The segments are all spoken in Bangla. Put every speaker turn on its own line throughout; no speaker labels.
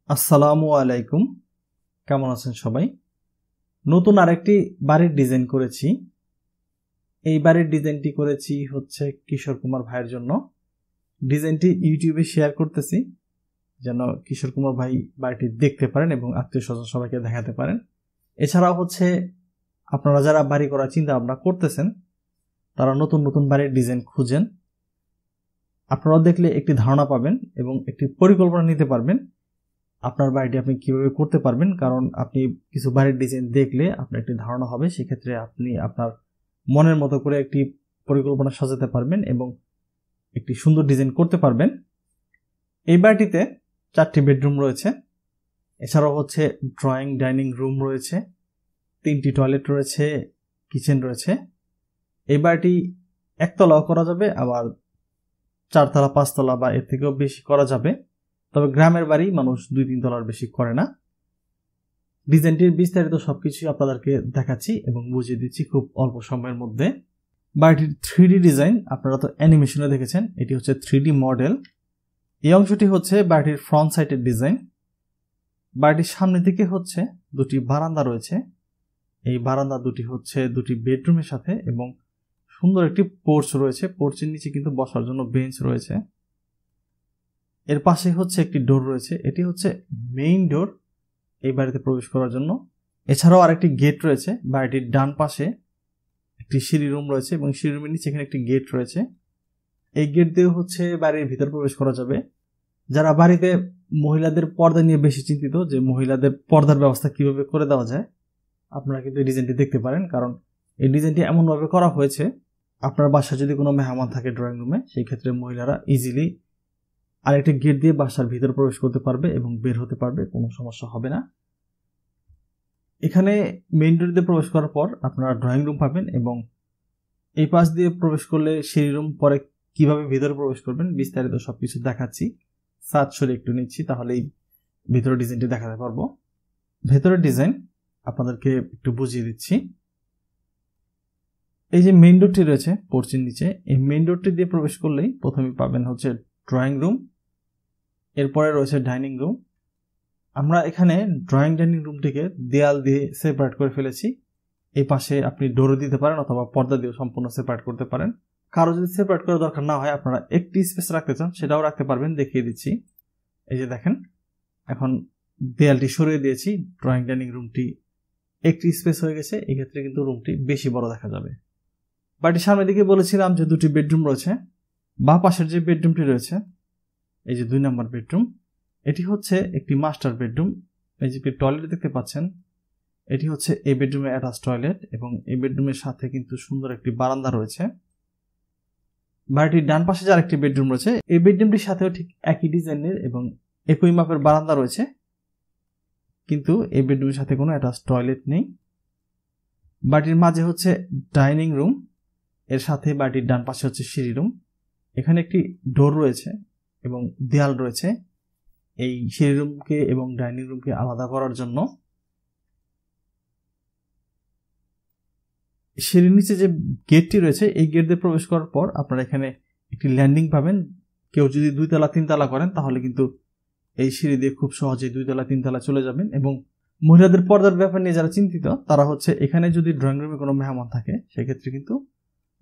আসসালামু আলাইকুম। কেমন আছেন সবাই? নতুন আরেকটি বাড়ির ডিজাইন করেছি। এই বাড়ির ডিজাইনটি করেছি হচ্ছে কিশোর কুমার ভাইয়ের জন্য। ডিজাইনটি ইউটিউবে শেয়ার করতেছি যেন কিশোর কুমার ভাই বাড়িটি দেখতে পারেন এবং আত্মীয় স্বজন সবাইকে দেখাতে পারেন। এছাড়াও হচ্ছে আপনারা যারা বাড়ি করার চিন্তা ভাবনা করতেছেন তারা নতুন নতুন বাড়ির ডিজাইন খুঁজেন। আপনারা দেখলে একটি ধারণা পাবেন এবং একটি পরিকল্পনা নিতে পারবেন আপনার বাড়িটি আপনি কিভাবে করতে পারবেন। কারণ আপনি কিছু বাড়ির ডিজাইন দেখলে আপনার একটি ধারণা হবে, সেক্ষেত্রে আপনি আপনার মনের মতো করে একটি পরিকল্পনা সাজাতে পারবেন এবং একটি সুন্দর ডিজাইন করতে পারবেন। এই বাড়িটিতে 4টি বেডরুম রয়েছে, এছাড়াও হচ্ছে ড্রয়িং ডাইনিং রুম রয়েছে, 3টি টয়লেট রয়েছে, কিচেন রয়েছে। এই বাড়িটি একতলাও করা যাবে, আবার 4তলা 5তলা বা এর থেকেও বেশি করা যাবে। তবে গ্রামের বাড়ি মানুষ 2-3 তলার বেশি করে না। ডিজাইনটির বিস্তারিত সবকিছু আপনাদেরকে দেখাচ্ছি এবং বুঝিয়ে দিচ্ছি খুব অল্প সময়ের মধ্যে। বাড়িটির 3D ডিজাইন আপনারা তো অ্যানিমেশনে দেখেছেন, এটি হচ্ছে 3D মডেল। এই অংশটি হচ্ছে বাড়িটির ফ্রন্ট সাইডের ডিজাইন। বাড়িটির সামনে দিকে হচ্ছে 2টি বারান্দা রয়েছে। এই বারান্দা দুটি হচ্ছে 2টি বেডরুমের সাথে এবং সুন্দর একটি পোর্চ রয়েছে। পোর্চের নিচে কিন্তু বসার জন্য বেঞ্চ রয়েছে। এর পাশে হচ্ছে একটি ডোর রয়েছে, এটি হচ্ছে মেইন ডোর এই বাড়িতে প্রবেশ করার জন্য। এছাড়াও আরেকটি গেট রয়েছে। বাড়িটির ডান পাশে একটি সিঁড়ি রুম রয়েছে এবং সিঁড়ি রুমের নিচে এখানে একটি গেট রয়েছে। এই গেট দিয়ে হচ্ছে বাড়ির ভিতর প্রবেশ করা যাবে। যারা বাড়িতে মহিলাদের পর্দা নিয়ে বেশি চিন্তিত যে মহিলাদের পর্দার ব্যবস্থা কিভাবে করে দেওয়া যায়, আপনারা কিন্তু এই ডিজাইনটি দেখতে পারেন। কারণ এই ডিজাইনটি এমনভাবে করা হয়েছে আপনার বাসায় যদি কোনো মেহমান থাকে ড্রয়িং রুমে, সেই ক্ষেত্রে মহিলারা ইজিলি আরেকটি গেট দিয়ে বাসার ভিতর প্রবেশ করতে পারবে এবং বের হতে পারবে, কোনো সমস্যা হবে না। এখানে মেইন ডোর দিয়ে প্রবেশ করার পর আপনারা ড্রয়িং রুম পাবেন এবং এই পাশ দিয়ে প্রবেশ করলে সিঁড়ি রুম, পরে কিভাবে ভিতরে প্রবেশ করবেন বিস্তারিত সবকিছু দেখাচ্ছি। ছাদ সরে একটু নিচ্ছি, তাহলেই ভিতরের ডিজাইনটি দেখাতে পারবো। ভেতরের ডিজাইন আপনাদেরকে একটু বুঝিয়ে দিচ্ছি। এই যে মেইন ডোরটি রয়েছে পোর্চের নিচে, এই মেইন ডোরটি দিয়ে প্রবেশ করলেই প্রথমে পাবেন হচ্ছে ড্রয়িং রুম, এরপরে রয়েছে ডাইনিং রুম। আমরা এখানে ড্রয়িং ডাইনিং রুমটিকে দেয়াল দিয়ে সেপারেট করে ফেলেছি। এই পাশে আপনি ডোরও দিতে পারেন অথবা পর্দা দিয়েও সম্পূর্ণ সেপারেট করতে পারেন। কারো যদি সেপারেট করার দরকার না হয়, আপনারা একটি স্পেস রাখতে চান, সেটাও রাখতে পারবেন। দেখিয়ে দিচ্ছি। এই যে দেখেন, এখন দেয়ালটি সরিয়ে দিয়েছি, ড্রয়িং ডাইনিং রুমটি একটি স্পেস হয়ে গেছে। এক্ষেত্রে কিন্তু রুমটি বেশি বড় দেখা যাবে। বাড়ির সামনের দিকে বলেছিলাম যে 2টি বেডরুম রয়েছে। বাঁ পাশের যে বেডরুমটি রয়েছে, এই যে 2 নম্বর বেডরুম, এটি হচ্ছে একটি মাস্টার বেডরুম। এই যে টয়লেট দেখতে পাচ্ছেন, এটি হচ্ছে এই বেডরুমের অ্যাটাচ টয়লেট এবং এই বেডরুমের সাথে কিন্তু সুন্দর একটি বারান্দা রয়েছে। বাড়িটির ডান পাশে যে আরেকটি বেডরুম রয়েছে, এই বেডরুমটির সাথেও ঠিক একই ডিজাইনের এবং একই মাপের বারান্দা রয়েছে, কিন্তু এই বেডরুমের সাথে কোনো অ্যাটাচ টয়লেট নেই। বাড়িটির মাঝে হচ্ছে ডাইনিং রুম, এর সাথে বাড়িটির ডান পাশে হচ্ছে সিঁড়ি রুম। এখানে একটি ডোর রয়েছে এবং দেয়াল রয়েছে এই সিঁড়ি রুমকে এবং ডাইনিং রুমকে আলাদা করার জন্য। সিঁড়ির নিচে যে গেটটি রয়েছে, এই গেট দিয়ে প্রবেশ করার পর আপনারা এখানে একটি ল্যান্ডিং পাবেন। কেউ যদি 2 তলা 3 তলা করেন তাহলে কিন্তু এই সিঁড়ি দিয়ে খুব সহজেই 2 তলা 3 তলা চলে যাবেন। এবং মহিলাদের পর্দার ব্যাপার নিয়ে যারা চিন্তিত, তারা হচ্ছে এখানে যদি ড্রয়িং রুমে কোনো মেহমান থাকে, সেক্ষেত্রে কিন্তু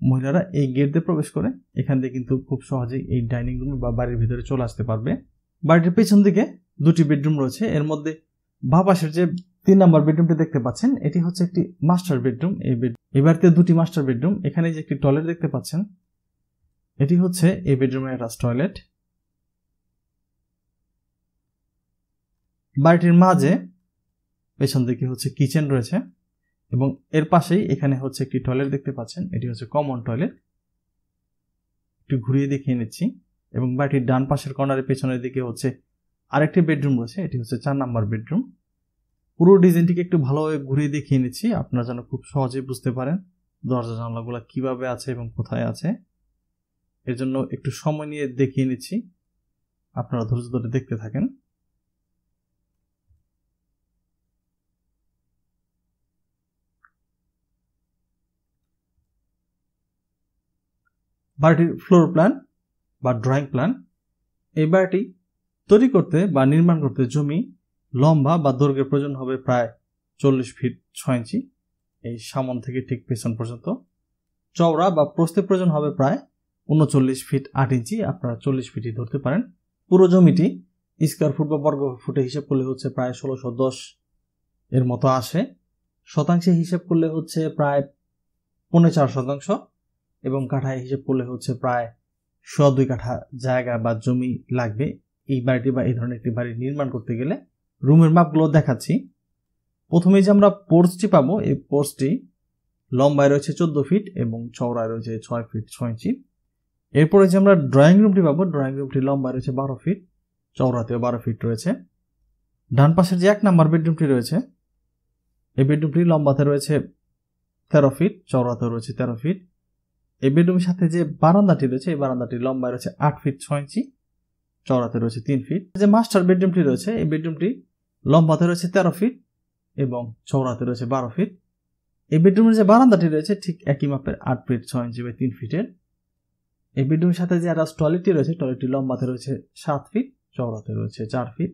মহিলারা এই গেট দিয়ে প্রবেশ করে এখান দিয়ে কিন্তু খুব সহজেই এই ডাইনিং রুমে বা বাড়ির ভিতরে চলে আসতে পারবে। বাড়িটির পেছন দিকে 2টি বেডরুম রয়েছে। এর মধ্যে বাঁ পাশের যে 3 নম্বর বেডরুমটি দেখতে পাচ্ছেন, এটি হচ্ছে একটি মাস্টার বেডরুম। এই বাড়িতে 2টি মাস্টার বেডরুম। এখানে যে একটি টয়লেট দেখতে পাচ্ছেন, এটি হচ্ছে এই বেডরুমের অ্যাটাচ টয়লেট। বাড়িটির মাঝে পেছন দিকে হচ্ছে কিচেন রয়েছে এবং এর পাশেই এখানে হচ্ছে একটি টয়লেট দেখতে পাচ্ছেন, এটি হচ্ছে কমন টয়লেট। একটু ঘুরিয়ে দেখিয়ে নিচ্ছি। এবং বাড়িটির ডান পাশের কর্নারের পেছনের দিকে হচ্ছে আরেকটি বেডরুম রয়েছে, এটি হচ্ছে 4 নম্বর বেডরুম। পুরো ডিজাইনটিকে একটু ভালোভাবে ঘুরিয়ে দেখিয়ে নিচ্ছি, আপনারা যেন খুব সহজেই বুঝতে পারেন দরজা জানলাগুলো কিভাবে আছে এবং কোথায় আছে। এর জন্য একটু সময় নিয়ে দেখিয়ে নিচ্ছি, আপনারা ধৈর্য ধরে দেখতে থাকেন। বাড়িটির ফ্লোর প্ল্যান বা ড্রয়িং প্ল্যান। এই বাড়িটি তৈরি করতে বা নির্মাণ করতে জমি লম্বা বা দৈর্ঘ্যের প্রয়োজন হবে প্রায় 40 ফিট 6 ইঞ্চি, এই সামন থেকে ঠিক পেছন পর্যন্ত। চওড়া বা প্রস্থের প্রয়োজন হবে প্রায় 39 ফিট 8 ইঞ্চি, আপনারা 40 ফিটই ধরতে পারেন। পুরো জমিটি স্কয়ার ফুট বা বর্গ ফুটে হিসাব করলে হচ্ছে প্রায় 1610 এর মতো আসে। শতাংশে হিসাব করলে হচ্ছে প্রায় 4.5% এবং কাঠায় হিসাব করলে হচ্ছে প্রায় 2.5 কাঠা জায়গা বা জমি লাগবে এই বাড়িটি বা এই ধরনের একটি বাড়ি নির্মাণ করতে গেলে। রুমের মাপগুলো দেখাচ্ছি। প্রথমে যে আমরা পোর্চটি পাবো, এই পোর্চটি লম্বায় রয়েছে 14 ফিট এবং চওড়ায় রয়েছে 6 ফিট 6 ইঞ্চি। এরপরে যে আমরা ড্রয়িং রুমটি পাবো, ড্রয়িং রুমটি লম্বায় রয়েছে 12 ফিট, চওড়াতেও 12 ফিট রয়েছে। ডান পাশের যে 1 নম্বর বেডরুমটি রয়েছে, এই বেডরুমটি লম্বাতে রয়েছে 13 ফিট, চওড়াতে রয়েছে 13 ফিট। এই বেডরুমের সাথে যে বারান্দাটি রয়েছে, এই বারান্দাটি লম্বায় রয়েছে 8 ফিট 6 ইঞ্চি, চওড়াতে রয়েছে 3 ফিট। যে মাস্টার বেডরুমটি রয়েছে, এই বেডরুমটি লম্বাতে রয়েছে 13 ফিট এবং চওড়াতে রয়েছে 12 ফিট। এই বেডরুমের যে বারান্দাটি রয়েছে ঠিক একই মাপের 8 ফিট 6 ইঞ্চি বা 3 ফিটের। এই বেডরুমের সাথে যে অ্যাটাচ টয়লেটটি রয়েছে, টয়লেটটি লম্বাতে রয়েছে 7 ফিট, চওড়াতে রয়েছে 4 ফিট।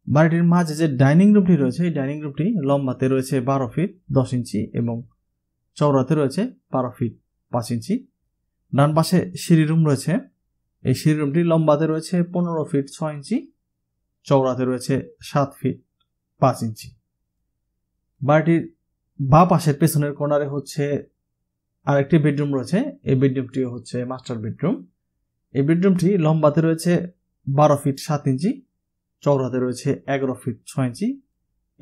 বাড়িটির মাঝে যে ডাইনিং রুমটি রয়েছে, এই ডাইনিং রুমটি লম্বাতে রয়েছে 12 ফিট 10 ইঞ্চি এবং চওড়াতে রয়েছে 12 ফিট 5 ইঞ্চি। ডান পাশে সিঁড়ি রুম রয়েছে, এই সিঁড়ি রুমটি লম্বাতে রয়েছে 15 ফিট 6 ইঞ্চি, চওড়াতে রয়েছে 7 ফিট 5 ইঞ্চি। বাড়িটির বাঁ পাশের পেছনের কর্নারে হচ্ছে আরেকটি বেডরুম রয়েছে, এই বেডরুমটি হচ্ছে মাস্টার বেডরুম। এই বেডরুমটি লম্বাতে রয়েছে 12 ফিট 7 ইঞ্চি, চওড়াতে রয়েছে 11 ফিট 6 ইঞ্চি।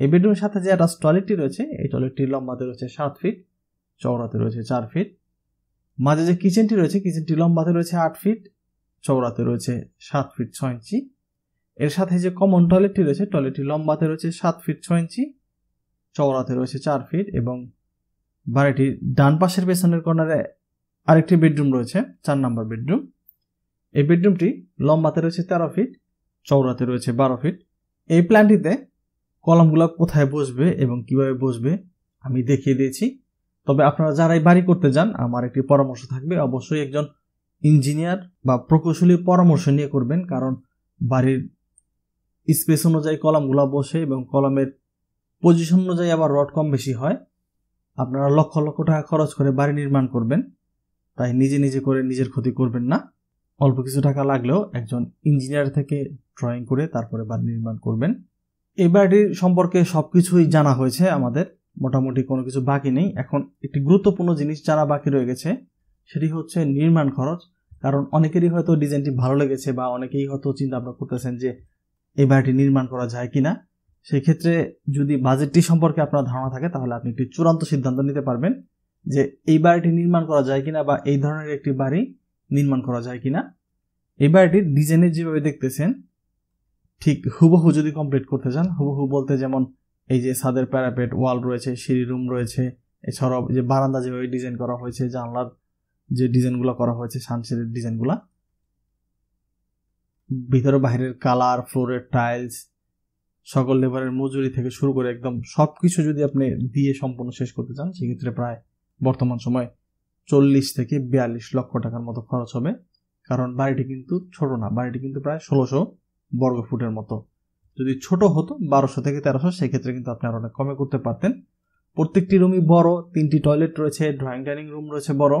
এই বেডরুমের সাথে যে অ্যাটাচ টয়লেটটি রয়েছে, এই টয়লেটটি লম্বাতে রয়েছে 7 ফিট, চওড়াতে রয়েছে 4 ফিট। মাঝে যে কিচেনটি রয়েছে, কিচেনটি লম্বাতে রয়েছে 8 ফিট, চওড়াতে রয়েছে 7 ফিট 6 ইঞ্চি। এর সাথে যে কমন টয়লেটটি রয়েছে, টয়লেটটি লম্বাতে রয়েছে 7 ফিট 6 ইঞ্চি, চওড়াতে রয়েছে 4 ফিট। এবং বাড়িটির ডান পাশের পেছনের কর্নারে আরেকটি বেডরুম রয়েছে, 4 নম্বর বেডরুম। এই বেডরুমটি লম্বাতে রয়েছে 13 ফিট, চওড়াতে রয়েছে 12 ফিট। এই প্ল্যানটিতে কলামগুলো কোথায় বসবে এবং কিভাবে বসবে আমি দেখিয়ে দিয়েছি। তবে আপনারা যারাই বাড়ি করতে যান, আমার একটি পরামর্শ থাকবে, অবশ্যই একজন ইঞ্জিনিয়ার বা প্রকৌশলীর পরামর্শ নিয়ে করবেন, কারণ বাড়ির স্পেস অনুযায়ী কলামগুলো বসে এবং কলামের পজিশন অনুযায়ী আবার রড কম বেশি হয়। আপনারা লক্ষ লক্ষ টাকা খরচ করে বাড়ি নির্মাণ করবেন, তাই নিজে নিজে করে নিজের ক্ষতি করবেন না। অল্প কিছু টাকা লাগলেও একজন ইঞ্জিনিয়ার থেকে ড্রয়িং করে তারপরে বাড়ি নির্মাণ করবেন। এই বাড়িটির সম্পর্কে সবকিছুই জানা হয়েছে আমাদের, মোটামুটি কোনো কিছু বাকি নেই। এখন একটি গুরুত্বপূর্ণ জিনিস জানা বাকি রয়ে গেছে, সেটি হচ্ছে নির্মাণ খরচ। কারণ অনেকেরই হয়তো ডিজাইনটি ভালো লেগেছে বা অনেকেই হয়তো চিন্তা ভাবনা করতেছেন যে এই বাড়িটি নির্মাণ করা যায় কিনা। সেই ক্ষেত্রে যদি বাজেটটি সম্পর্কে আপনার ধারণা থাকে, তাহলে আপনি একটি চূড়ান্ত সিদ্ধান্ত নিতে পারবেন যে এই বাড়িটি নির্মাণ করা যায় কিনা বা এই ধরনের একটি বাড়ি নির্মাণ করা যায় কিনা। এই বাড়িটির ডিজাইনে যেভাবে দেখতেছেন ঠিক হুবহু যদি কমপ্লিট করতে চান, হুবহু বলতে যেমন এই যে ছাদের প্যারাপেট, ওয়াল রয়েছে, সিঁড়ি রুম রয়েছে, এছাড়াও যে বারান্দা যেভাবে ডিজাইন করা হয়েছে, জানলার যে ডিজাইনগুলো করা হয়েছে, সানশেডের ডিজাইনগুলো, ভিতরে বাইরের কালার, ফ্লোরের টাইলস, সকল লেবারের মজুরি থেকে শুরু করে একদম সবকিছু যদি আপনি দিয়ে সম্পূর্ণ শেষ করতে চান, সেক্ষেত্রে প্রায় বর্তমান সময় 40 থেকে 42 লক্ষ টাকার মতো খরচ হবে। কারণ বাড়িটি কিন্তু ছোট না, বাড়িটি কিন্তু প্রায় 1600 বর্গ ফুটের মতো। যদি ছোট হতো 1200 থেকে 1300, সেক্ষেত্রে কিন্তু আপনি আরো অনেক কমে করতে পারতেন। প্রত্যেকটি রুমই বড়, 3টি টয়লেট রয়েছে, ড্রয়িং ডাইনিং রুম রয়েছে বড়।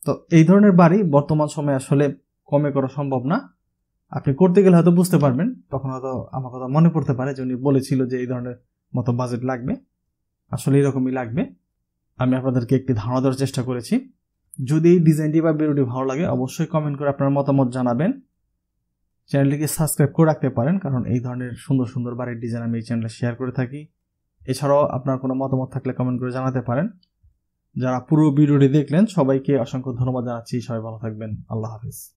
তো এই ধরনের বাড়ি বর্তমান সময়ে আসলে কমে করা সম্ভব না। আপনি করতে গেলে হয়তো বুঝতে পারবেন, তখন হয়তো আমার কথা মনে পড়তে পারে যে উনি বলেছিল যে এই ধরনের মতো বাজেট লাগবে, আসলে এরকমই লাগবে। আমি আপনাদেরকে একটি ধারণা দেওয়ার চেষ্টা করেছি। যদি এই ডিজাইনটি বা ভিডিওটি ভালো লাগে, অবশ্যই কমেন্ট করে আপনার মতামত জানাবেন। চ্যানেলটিকে সাবস্ক্রাইব করে রাখতে পারেন, কারণ এই ধরনের সুন্দর সুন্দর বাড়ির ডিজাইন আমি এই চ্যানেলে শেয়ার করে থাকি। এছাড়াও আপনার কোনো মতামত থাকলে কমেন্ট করে জানাতে পারেন। যারা পুরো ভিডিওটি দেখলেন সবাইকে অসংখ্য ধন্যবাদ জানাচ্ছি। সবাই ভালো থাকবেন। আল্লাহ হাফেজ।